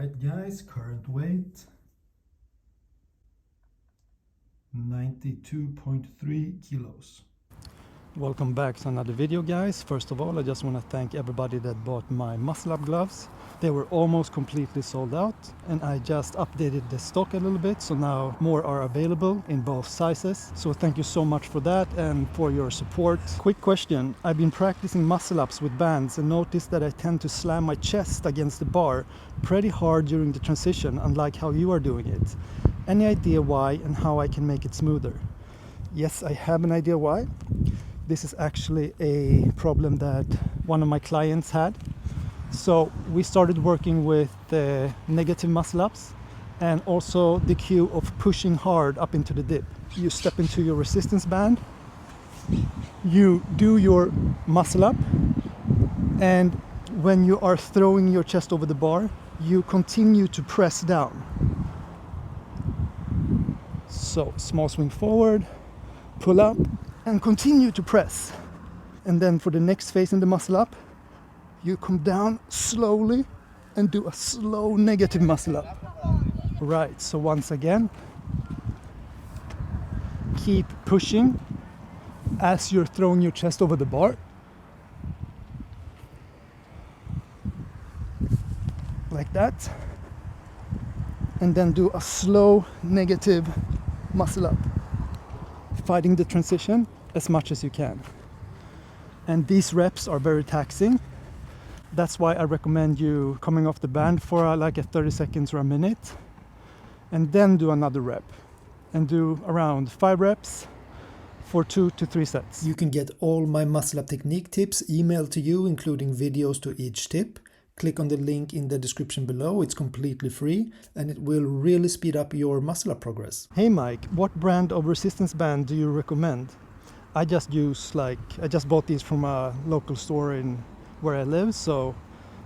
Alright guys, current weight 92.3 kilos. Welcome back to another video, guys. First of all, I just want to thank everybody that bought my muscle-up gloves. They were almost completely sold out, and I just updated the stock a little bit, so now more are available in both sizes. So thank you so much for that and for your support. Quick question: I've been practicing muscle-ups with bands and noticed that I tend to slam my chest against the bar pretty hard during the transition, unlike how you are doing it. Any idea why and how I can make it smoother? Yes, I have an idea why. This is actually a problem that one of my clients had. So we started working with the negative muscle ups and also the cue of pushing hard up into the dip. You step into your resistance band, you do your muscle up, and when you are throwing your chest over the bar, you continue to press down. So small swing forward, pull up, and continue to press. And then for the next phase in the muscle up, you come down slowly and do a slow negative muscle up. Right, so once again, keep pushing as you're throwing your chest over the bar. Like that. And then do a slow negative muscle up, fighting the transition as much as you can. And these reps are very taxing. That's why I recommend you coming off the band for like a 30 seconds or a minute, and then do another rep, and do around 5 reps for 2 to 3 sets. You can get all my muscle up technique tips emailed to you, including videos to each tip. Click on the link in the description below. It's completely free and it will really speed up your muscle up progress. Hey Mike, what brand of resistance band do you recommend? I just bought these from a local store in where I live, so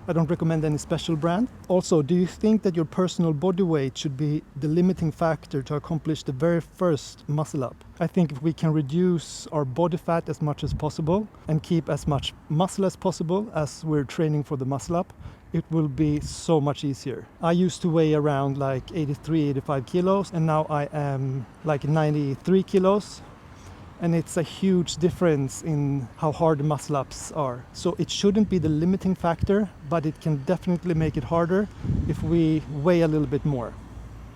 I don't recommend any special brand. Also, do you think that your personal body weight should be the limiting factor to accomplish the very first muscle up? I think if we can reduce our body fat as much as possible and keep as much muscle as possible as we're training for the muscle up, it will be so much easier. I used to weigh around like 85 kilos, and now I am like 93 kilos. And it's a huge difference in how hard the muscle ups are. So it shouldn't be the limiting factor, but it can definitely make it harder if we weigh a little bit more.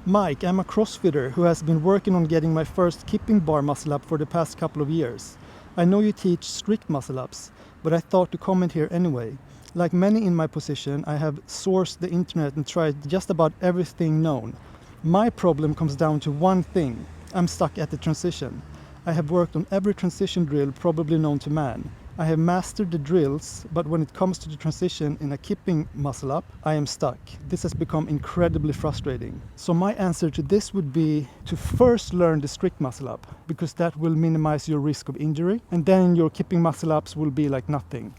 Mike, I'm a CrossFitter who has been working on getting my first kipping bar muscle up for the past couple of years. I know you teach strict muscle ups, but I thought to comment here anyway. Like many in my position, I have sourced the internet and tried just about everything known. My problem comes down to one thing: I'm stuck at the transition. I have worked on every transition drill probably known to man. I have mastered the drills, but when it comes to the transition in a kipping muscle up, I am stuck. This has become incredibly frustrating. So my answer to this would be to first learn the strict muscle up, because that will minimize your risk of injury, and then your kipping muscle ups will be like nothing.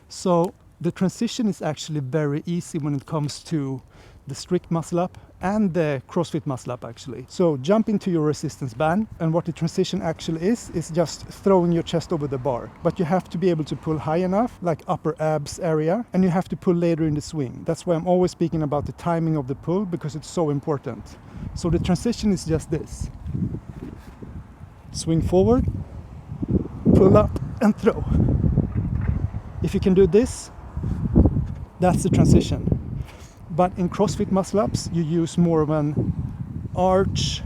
So the transition is actually very easy when it comes to the strict muscle up and the CrossFit muscle up actually. So jump into your resistance band, and what the transition actually is just throwing your chest over the bar. But you have to be able to pull high enough, like upper abs area, and you have to pull later in the swing. That's why I'm always speaking about the timing of the pull, because it's so important. So the transition is just this: swing forward, pull up and throw. If you can do this, that's the transition. But in CrossFit muscle ups, you use more of an arch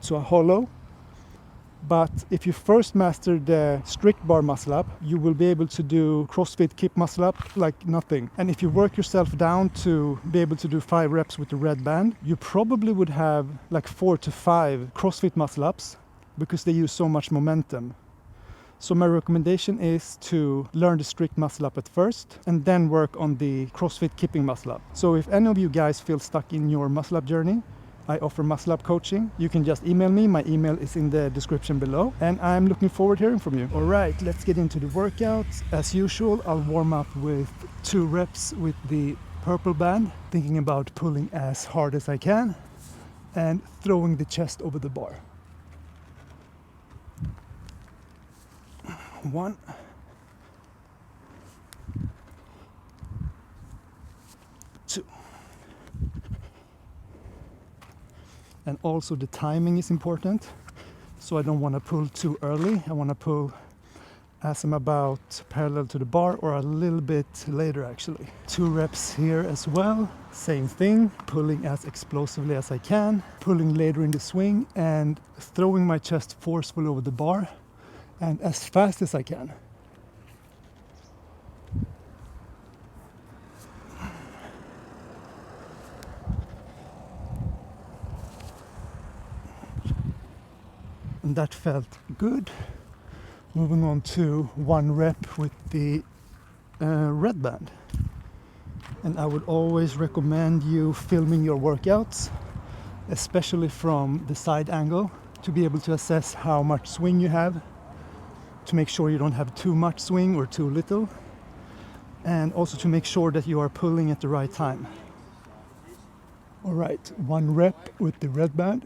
to a hollow. But if you first master the strict bar muscle up, you will be able to do CrossFit kip muscle up like nothing. And if you work yourself down to be able to do 5 reps with the red band, you probably would have like 4 to 5 CrossFit muscle ups, because they use so much momentum. So my recommendation is to learn the strict muscle up at first and then work on the CrossFit kipping muscle up. So if any of you guys feel stuck in your muscle up journey, I offer muscle up coaching. You can just email me. My email is in the description below, and I'm looking forward to hearing from you. All right, let's get into the workout. As usual, I'll warm up with 2 reps with the purple band, thinking about pulling as hard as I can and throwing the chest over the bar. 1, 2, And also the timing is important. So I don't want to pull too early. I want to pull as I'm about parallel to the bar, or a little bit later actually. 2 reps here as well. Same thing, pulling as explosively as I can, pulling later in the swing and throwing my chest forcefully over the bar and as fast as I can. And that felt good. Moving on to 1 rep with the red band. And I would always recommend you filming your workouts, especially from the side angle, to be able to assess how much swing you have, to make sure you don't have too much swing or too little, and also to make sure that you are pulling at the right time. All right, 1 rep with the red band.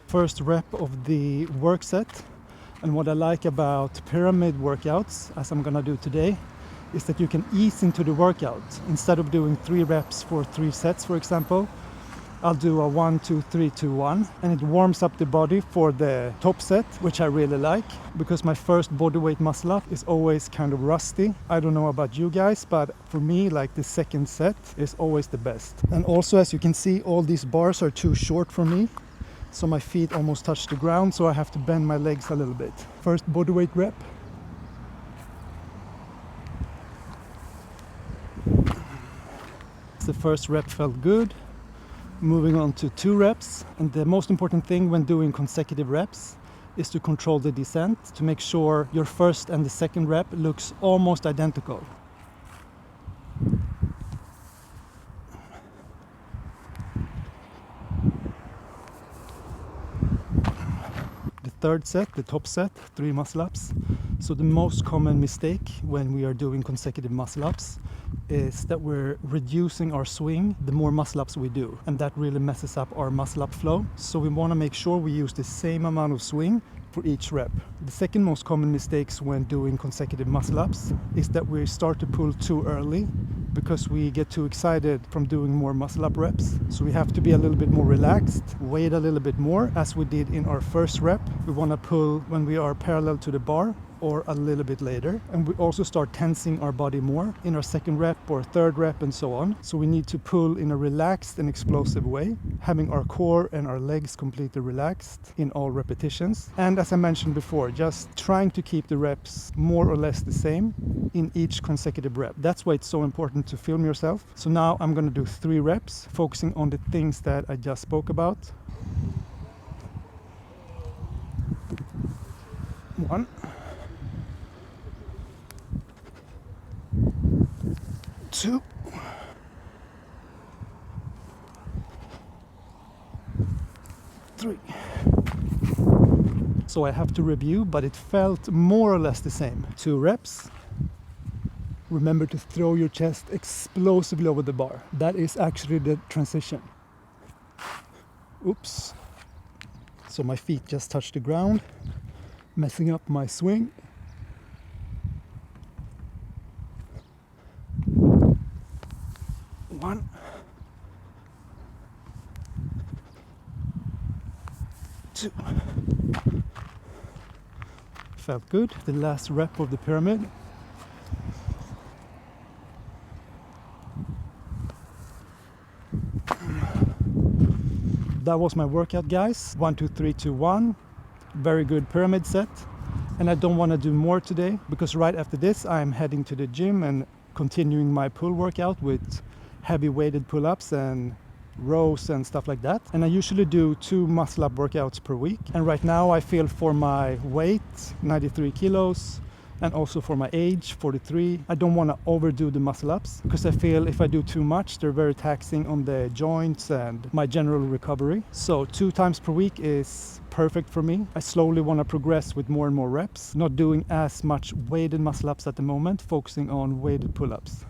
First rep of the work set. And what I like about pyramid workouts, as I'm gonna do today, is that you can ease into the workout. Instead of doing 3 reps for 3 sets, for example, I'll do a 1, 2, 3, 2, 1, and it warms up the body for the top set, which I really like, because my first bodyweight muscle-up is always kind of rusty. I don't know about you guys, but for me, like, the second set is always the best. And also, as you can see, all these bars are too short for me. So my feet almost touch the ground, so I have to bend my legs a little bit. First bodyweight rep. The first rep felt good. Moving on to 2 reps. And the most important thing when doing consecutive reps is to control the descent, to make sure your first and the second rep looks almost identical. Third set, the top set, 3 muscle-ups. So the most common mistake when we are doing consecutive muscle-ups is that we're reducing our swing the more muscle-ups we do, and that really messes up our muscle-up flow. So we want to make sure we use the same amount of swing for each rep. The second most common mistakes when doing consecutive muscle-ups is that we start to pull too early because we get too excited from doing more muscle-up reps. So we have to be a little bit more relaxed, wait a little bit more, as we did in our first rep. We want to pull when we are parallel to the bar or a little bit later, and we also start tensing our body more in our second rep or third rep and so on. So we need to pull in a relaxed and explosive way, having our core and our legs completely relaxed in all repetitions. And as I mentioned before, just trying to keep the reps more or less the same in each consecutive rep. That's why it's so important to film yourself. So now I'm going to do 3 reps, focusing on the things that I just spoke about. 1, 2, 3. So I have to review, but it felt more or less the same. 2 reps. Remember to throw your chest explosively over the bar. That is actually the transition. Oops. So my feet just touched the ground, messing up my swing. 1, 2. Felt good. The last rep of the pyramid. That was my workout, guys. 1, 2, 3, 2, 1. Very good pyramid set. And I don't want to do more today because right after this I'm heading to the gym and continuing my pull workout with heavy weighted pull-ups and rows and stuff like that. And I usually do 2 muscle-up workouts per week. And right now I feel for my weight, 93 kilos, and also for my age, 43, I don't want to overdo the muscle-ups because I feel if I do too much, they're very taxing on the joints and my general recovery. So 2 times per week is perfect for me. I slowly want to progress with more and more reps, not doing as much weighted muscle-ups at the moment, focusing on weighted pull-ups.